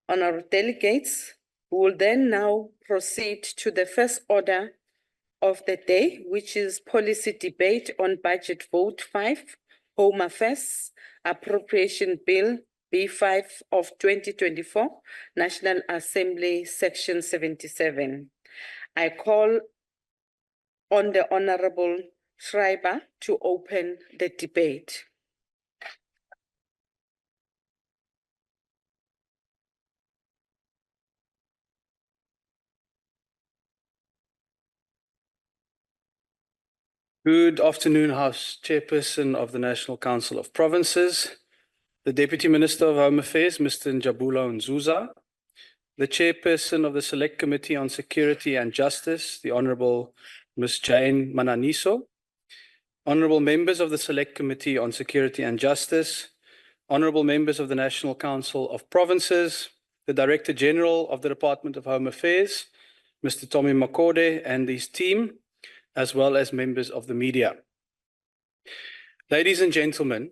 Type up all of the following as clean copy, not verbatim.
Honourable delegates, we will then now proceed to the first order of the day, which is policy debate on budget vote 5, Home Affairs, Appropriation Bill B5 of 2024, National Assembly, Section 77. I call on the Honourable Schreiber to open the debate. Good afternoon, House Chairperson of the National Council of Provinces, the Deputy Minister of Home Affairs, Mr. Njabula Nzuza, the Chairperson of the Select Committee on Security and Justice, the Honourable Ms. Jane Mananiso, Honourable Members of the Select Committee on Security and Justice, Honourable Members of the National Council of Provinces, the Director General of the Department of Home Affairs, Mr. Tommy Makode and his team, as well as members of the media. Ladies and gentlemen,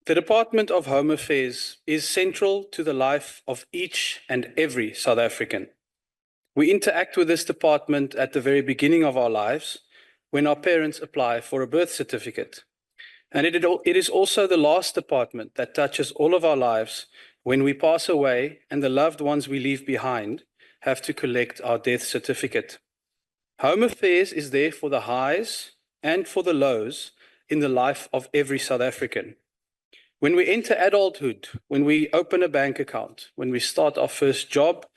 the Department of Home Affairs is central to the life of each and every South African. We interact with this department at the very beginning of our lives when our parents apply for a birth certificate. And it is also the last department that touches all of our lives when we pass away and the loved ones we leave behind have to collect our death certificate. Home Affairs is there for the highs and for the lows in the life of every South African. When we enter adulthood, when we open a bank account, when we start our first job,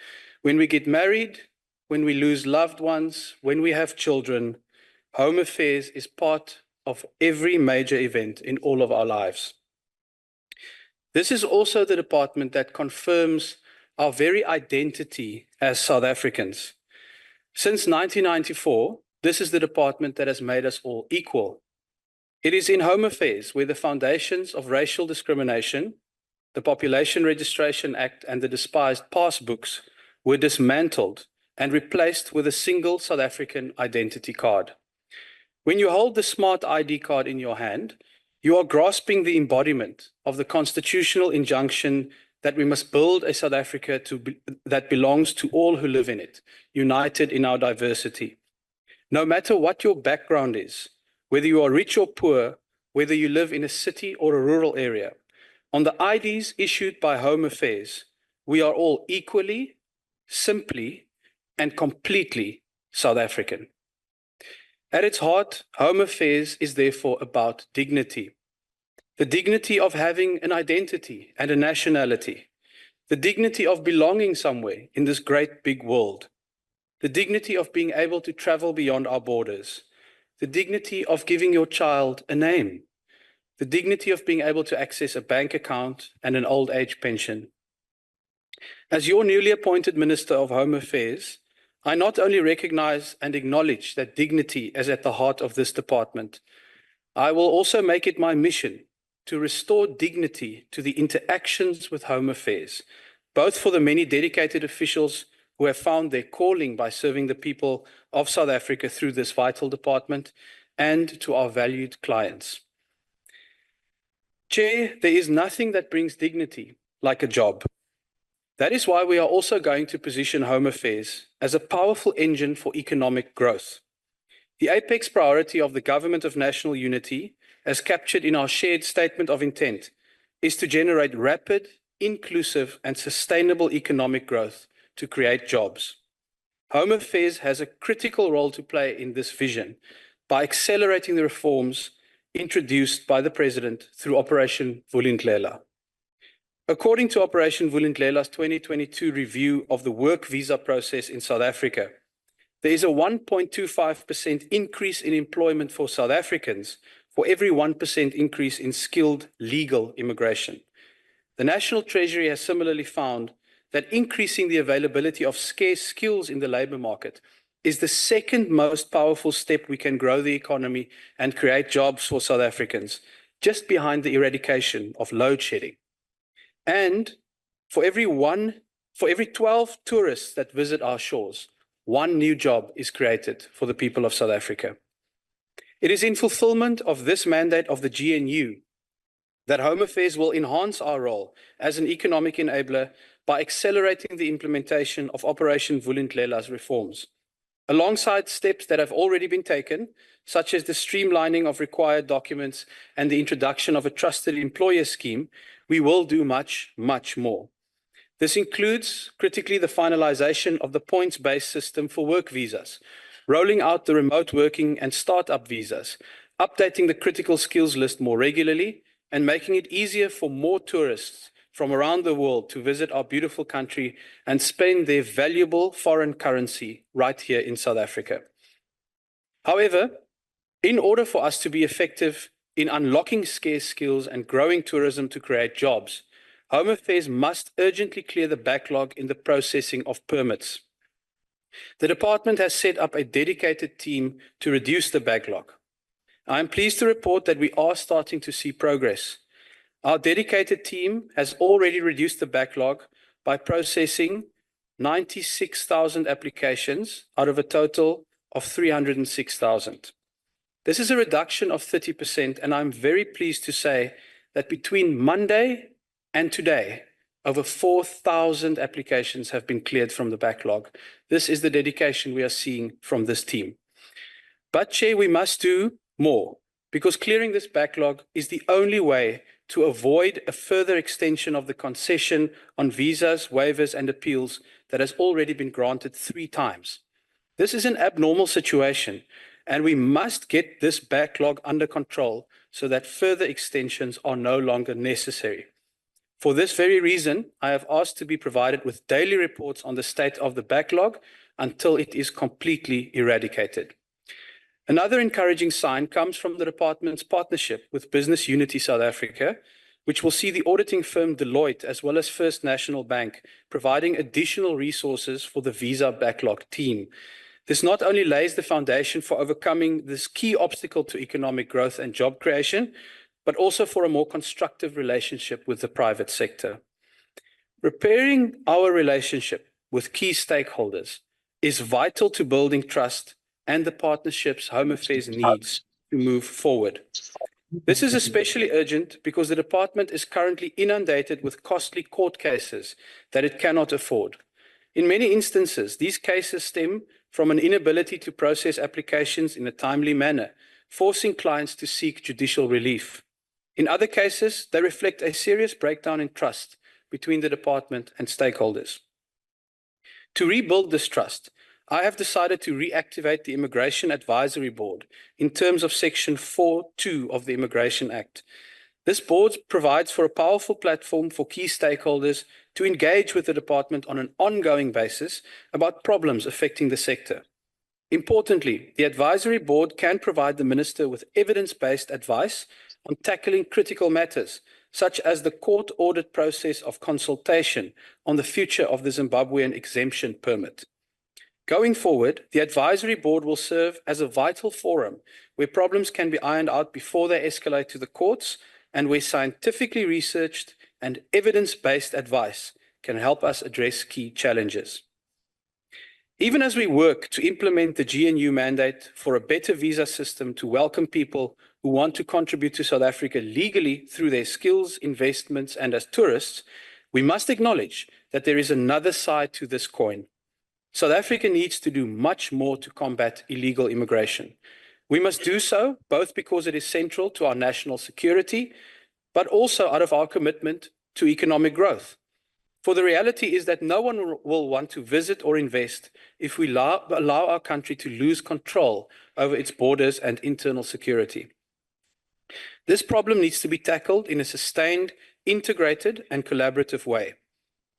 when we get married, when we lose loved ones, when we have children, Home Affairs is part of every major event in all of our lives. This is also the department that confirms our very identity as South Africans. Since 1994, this is the department that has made us all equal. It is in Home Affairs where the foundations of racial discrimination, the Population Registration Act and the despised passbooks were dismantled and replaced with a single South African identity card. When you hold the Smart ID card in your hand, you are grasping the embodiment of the constitutional injunction that we must build a South Africa that belongs to all who live in it, united in our diversity. No matter what your background is, whether you are rich or poor, whether you live in a city or a rural area, on the IDs issued by Home Affairs, we are all equally, simply, and completely South African. At its heart, Home Affairs is therefore about dignity. The dignity of having an identity and a nationality, the dignity of belonging somewhere in this great big world, the dignity of being able to travel beyond our borders, the dignity of giving your child a name, the dignity of being able to access a bank account and an old age pension. As your newly appointed Minister of Home Affairs, I not only recognize and acknowledge that dignity is at the heart of this department, I will also make it my mission to restore dignity to the interactions with Home Affairs, both for the many dedicated officials who have found their calling by serving the people of South Africa through this vital department, and to our valued clients. Chair, there is nothing that brings dignity like a job. That is why we are also going to position Home Affairs as a powerful engine for economic growth. The apex priority of the Government of National Unity, as captured in our shared statement of intent, is to generate rapid, inclusive, and sustainable economic growth to create jobs. Home Affairs has a critical role to play in this vision by accelerating the reforms introduced by the President through Operation Vulindlela. According to Operation Vulindlela's 2022 review of the work visa process in South Africa, there is a 1.25% increase in employment for South Africans for every 1% increase in skilled legal immigration. The National Treasury has similarly found that increasing the availability of scarce skills in the labour market is the second most powerful step we can grow the economy and create jobs for South Africans, just behind the eradication of load shedding. And for every 12 tourists that visit our shores, one new job is created for the people of South Africa. It is in fulfillment of this mandate of the GNU that Home Affairs will enhance our role as an economic enabler by accelerating the implementation of Operation Vulindlela's reforms. Alongside steps that have already been taken, such as the streamlining of required documents and the introduction of a trusted employer scheme, we will do much, much more. This includes, critically, the finalization of the points-based system for work visas, rolling out the remote working and startup visas, updating the critical skills list more regularly, and making it easier for more tourists from around the world to visit our beautiful country and spend their valuable foreign currency right here in South Africa. However, in order for us to be effective in unlocking scarce skills and growing tourism to create jobs, Home Affairs must urgently clear the backlog in the processing of permits. The department has set up a dedicated team to reduce the backlog. I am pleased to report that we are starting to see progress. Our dedicated team has already reduced the backlog by processing 96,000 applications out of a total of 306,000. This is a reduction of 30%, and I'm very pleased to say that between Monday and today, over 4,000 applications have been cleared from the backlog. This is the dedication we are seeing from this team. But, Chair, we must do more, because clearing this backlog is the only way to avoid a further extension of the concession on visas, waivers, and appeals that has already been granted 3 times. This is an abnormal situation, and we must get this backlog under control so that further extensions are no longer necessary. For this very reason, I have asked to be provided with daily reports on the state of the backlog until it is completely eradicated. Another encouraging sign comes from the department's partnership with Business Unity South Africa, which will see the auditing firm Deloitte as well as First National Bank providing additional resources for the visa backlog team. This not only lays the foundation for overcoming this key obstacle to economic growth and job creation, but also for a more constructive relationship with the private sector. Repairing our relationship with key stakeholders is vital to building trust and the partnerships Home Affairs needs to move forward. This is especially urgent because the department is currently inundated with costly court cases that it cannot afford. In many instances, these cases stem from an inability to process applications in a timely manner, forcing clients to seek judicial relief. In other cases, they reflect a serious breakdown in trust between the department and stakeholders. To rebuild this trust, I have decided to reactivate the Immigration Advisory Board in terms of Section 4.2 of the Immigration Act. This board provides for a powerful platform for key stakeholders to engage with the department on an ongoing basis about problems affecting the sector. Importantly, the advisory board can provide the minister with evidence-based advice on tackling critical matters, such as the court-ordered process of consultation on the future of the Zimbabwean exemption permit. Going forward, the advisory board will serve as a vital forum where problems can be ironed out before they escalate to the courts and where scientifically researched and evidence-based advice can help us address key challenges. Even as we work to implement the GNU mandate for a better visa system to welcome people who want to contribute to South Africa legally through their skills, investments, and as tourists, we must acknowledge that there is another side to this coin. South Africa needs to do much more to combat illegal immigration. We must do so both because it is central to our national security, but also out of our commitment to economic growth. For the reality is that no one will want to visit or invest if we allow our country to lose control over its borders and internal security. This problem needs to be tackled in a sustained, integrated, and collaborative way.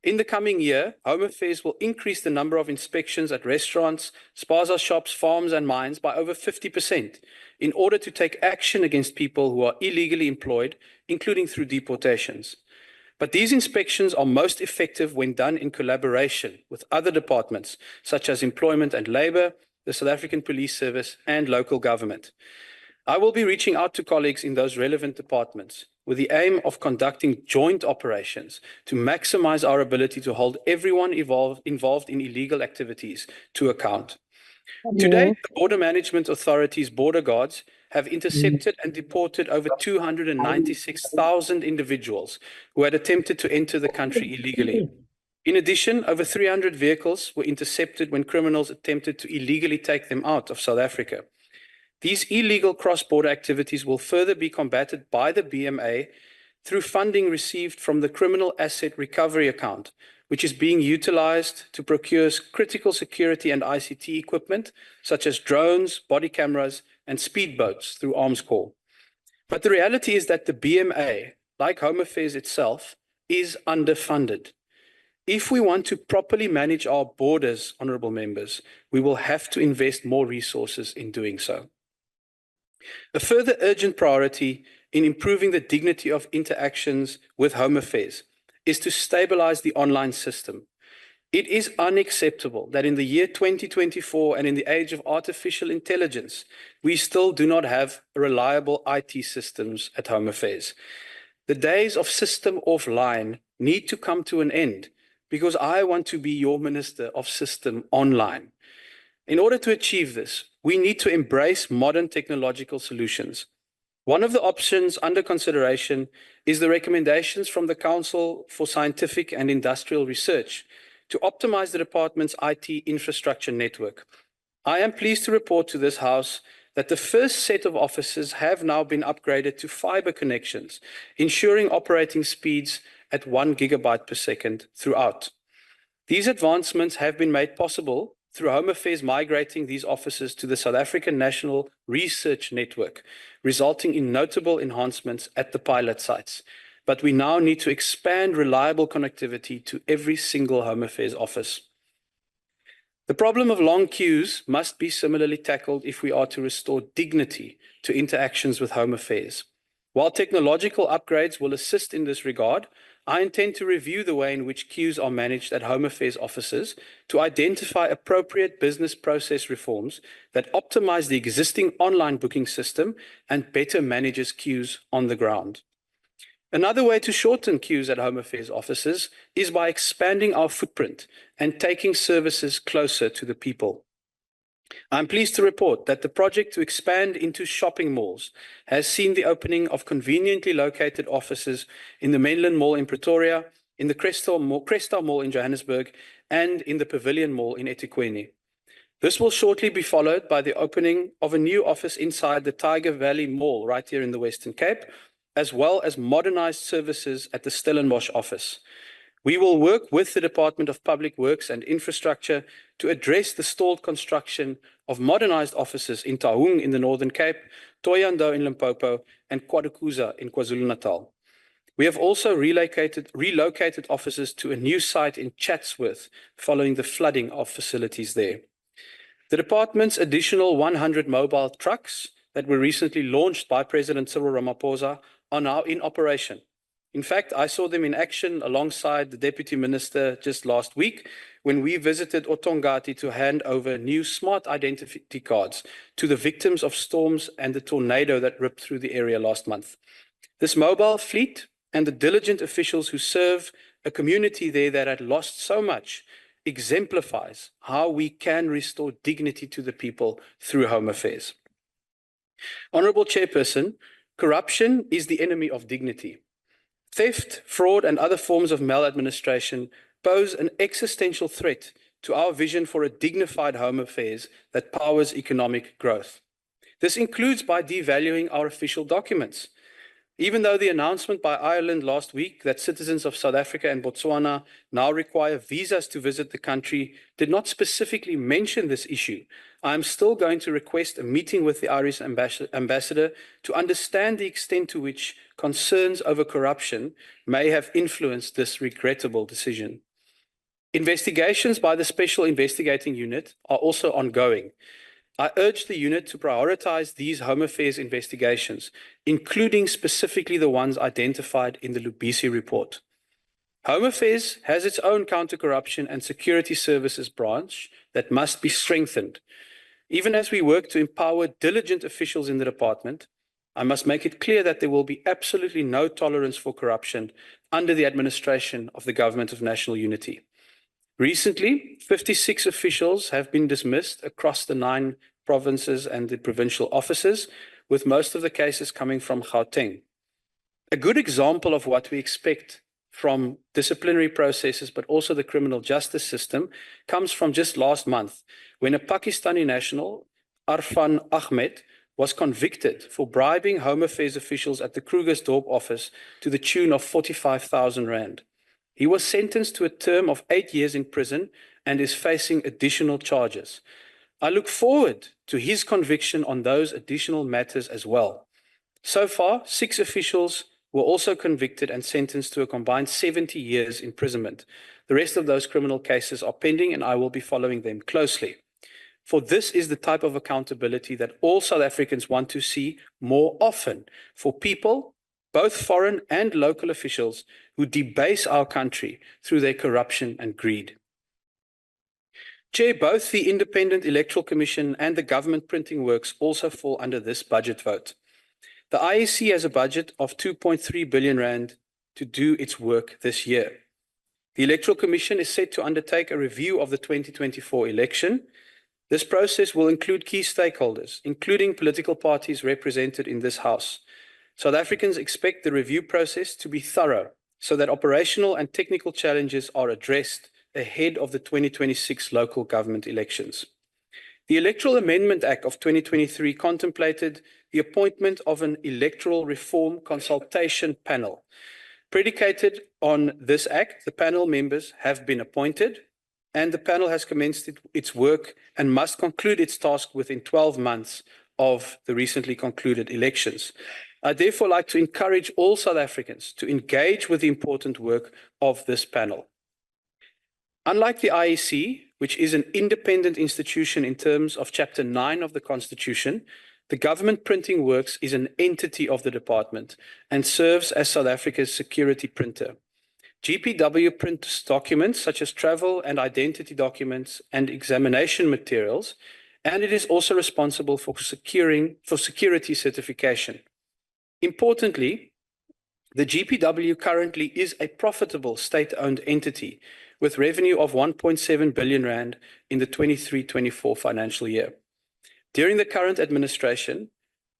In the coming year, Home Affairs will increase the number of inspections at restaurants, spaza shops, farms, and mines by over 50% in order to take action against people who are illegally employed, including through deportations. But these inspections are most effective when done in collaboration with other departments, such as Employment and Labour, the South African Police Service, and local government. I will be reaching out to colleagues in those relevant departments with the aim of conducting joint operations to maximize our ability to hold everyone involved in illegal activities to account. Today, the Border Management Authority's border guards have intercepted and deported over 296,000 individuals who had attempted to enter the country illegally. In addition, over 300 vehicles were intercepted when criminals attempted to illegally take them out of South Africa. These illegal cross-border activities will further be combated by the BMA through funding received from the Criminal Asset Recovery Account, which is being utilized to procure critical security and ICT equipment, such as drones, body cameras, and speedboats through Armscor. But the reality is that the BMA, like Home Affairs itself, is underfunded. If we want to properly manage our borders, honorable members, we will have to invest more resources in doing so. A further urgent priority in improving the dignity of interactions with Home Affairs is to stabilize the online system. It is unacceptable that in the year 2024 and in the age of artificial intelligence, we still do not have reliable IT systems at Home Affairs. The days of system offline need to come to an end because I want to be your Minister of System Online. In order to achieve this, we need to embrace modern technological solutions. One of the options under consideration is the recommendations from the Council for Scientific and Industrial Research to optimize the department's IT infrastructure network. I am pleased to report to this House that the first set of offices have now been upgraded to fiber connections, ensuring operating speeds at 1 gigabyte per second throughout. These advancements have been made possible through Home Affairs migrating these offices to the South African National Research Network, resulting in notable enhancements at the pilot sites. But we now need to expand reliable connectivity to every single Home Affairs office. The problem of long queues must be similarly tackled if we are to restore dignity to interactions with Home Affairs. While technological upgrades will assist in this regard, I intend to review the way in which queues are managed at Home Affairs offices to identify appropriate business process reforms that optimize the existing online booking system and better manages queues on the ground. Another way to shorten queues at Home Affairs offices is by expanding our footprint and taking services closer to the people. I'm pleased to report that the project to expand into shopping malls has seen the opening of conveniently located offices in the Mainland Mall in Pretoria, in the Cresta Mall in Johannesburg, and in the Pavilion Mall in eThekwini. This will shortly be followed by the opening of a new office inside the Tiger Valley Mall right here in the Western Cape, as well as modernized services at the Stellenbosch office. We will work with the Department of Public Works and Infrastructure to address the stalled construction of modernized offices in Taung in the Northern Cape, Thohoyandou in Limpopo, and Kwadukuza in KwaZulu-Natal. We have also relocated offices to a new site in Chatsworth following the flooding of facilities there. The department's additional 100 mobile trucks that were recently launched by President Cyril Ramaphosa are now in operation. In fact, I saw them in action alongside the Deputy Minister just last week when we visited Otongati to hand over new smart identity cards to the victims of storms and the tornado that ripped through the area last month. This mobile fleet and the diligent officials who serve a community there that had lost so much exemplifies how we can restore dignity to the people through Home Affairs. Honourable Chairperson, corruption is the enemy of dignity. Theft, fraud, and other forms of maladministration pose an existential threat to our vision for a dignified Home Affairs that powers economic growth. This includes by devaluing our official documents. Even though the announcement by Ireland last week that citizens of South Africa and Botswana now require visas to visit the country did not specifically mention this issue, I am still going to request a meeting with the Irish ambassador to understand the extent to which concerns over corruption may have influenced this regrettable decision. Investigations by the Special Investigating Unit are also ongoing. I urge the unit to prioritize these Home Affairs investigations, including specifically the ones identified in the Lubisi report. Home Affairs has its own counter-corruption and security services branch that must be strengthened. Even as we work to empower diligent officials in the department, I must make it clear that there will be absolutely no tolerance for corruption under the administration of the Government of National Unity. Recently, 56 officials have been dismissed across the 9 provinces and the provincial offices, with most of the cases coming from Gauteng. A good example of what we expect from disciplinary processes, but also the criminal justice system, comes from just last month, when a Pakistani national, Arfan Ahmed, was convicted for bribing Home Affairs officials at the Krugersdorp office to the tune of 45,000 rand. He was sentenced to a term of 8 years in prison and is facing additional charges. I look forward to his conviction on those additional matters as well. So far, 6 officials were also convicted and sentenced to a combined 70 years imprisonment. The rest of those criminal cases are pending, and I will be following them closely. For this is the type of accountability that all South Africans want to see more often for people, both foreign and local officials, who debase our country through their corruption and greed. Chair, both the Independent Electoral Commission and the government printing works also fall under this budget vote. The IEC has a budget of 2.3 billion rand to do its work this year. The Electoral Commission is set to undertake a review of the 2024 election. This process will include key stakeholders, including political parties represented in this House. South Africans expect the review process to be thorough so that operational and technical challenges are addressed ahead of the 2026 local government elections. The Electoral Amendment Act of 2023 contemplated the appointment of an electoral reform consultation panel. Predicated on this act, the panel members have been appointed, and the panel has commenced its work and must conclude its task within 12 months of the recently concluded elections. I'd therefore like to encourage all South Africans to engage with the important work of this panel. Unlike the IEC, which is an independent institution in terms of Chapter 9 of the Constitution, the Government Printing Works is an entity of the department and serves as South Africa's security printer. GPW prints documents such as travel and identity documents and examination materials, and it is also responsible for security certification. Importantly, the GPW currently is a profitable state-owned entity with revenue of 1.7 billion rand in the 23-24 financial year. During the current administration,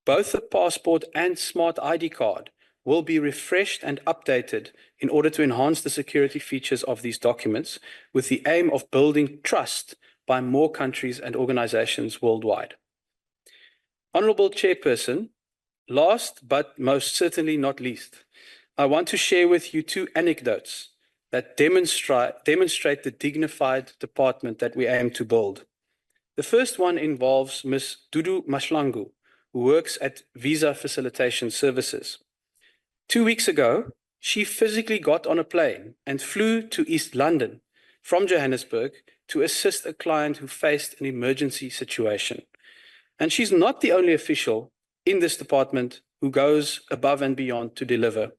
both the passport and smart ID card will be refreshed and updated in order to enhance the security features of these documents with the aim of building trust by more countries and organizations worldwide. Honorable Chairperson, last but most certainly not least, I want to share with you 2 anecdotes that demonstrate the dignified department that we aim to build. The first one involves Ms. Dudu Mashlangu, who works at Visa Facilitation Services. 2 weeks ago, she physically got on a plane and flew to East London from Johannesburg to assist a client who faced an emergency situation. And she's not the only official in this department who goes above and beyond to deliver.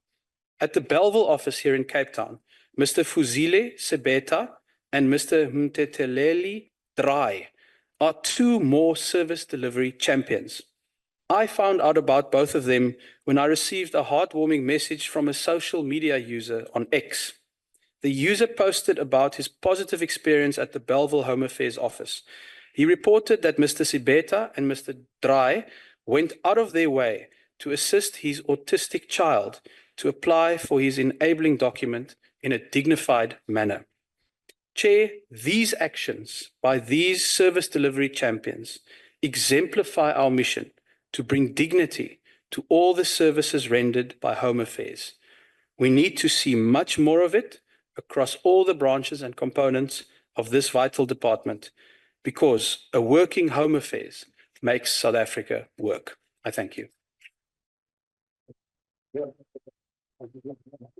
At the Belleville office here in Cape Town, Mr. Fuzile Sebeta and Mr. Mteteleli Drai are 2 more service delivery champions. I found out about both of them when I received a heartwarming message from a social media user on X. The user posted about his positive experience at the Belleville Home Affairs office. He reported that Mr. Sebeta and Mr. Drai went out of their way to assist his autistic child to apply for his enabling document in a dignified manner. Chair, these actions by these service delivery champions exemplify our mission to bring dignity to all the services rendered by Home Affairs. We need to see much more of it across all the branches and components of this vital department, because a working Home Affairs makes South Africa work. I thank you.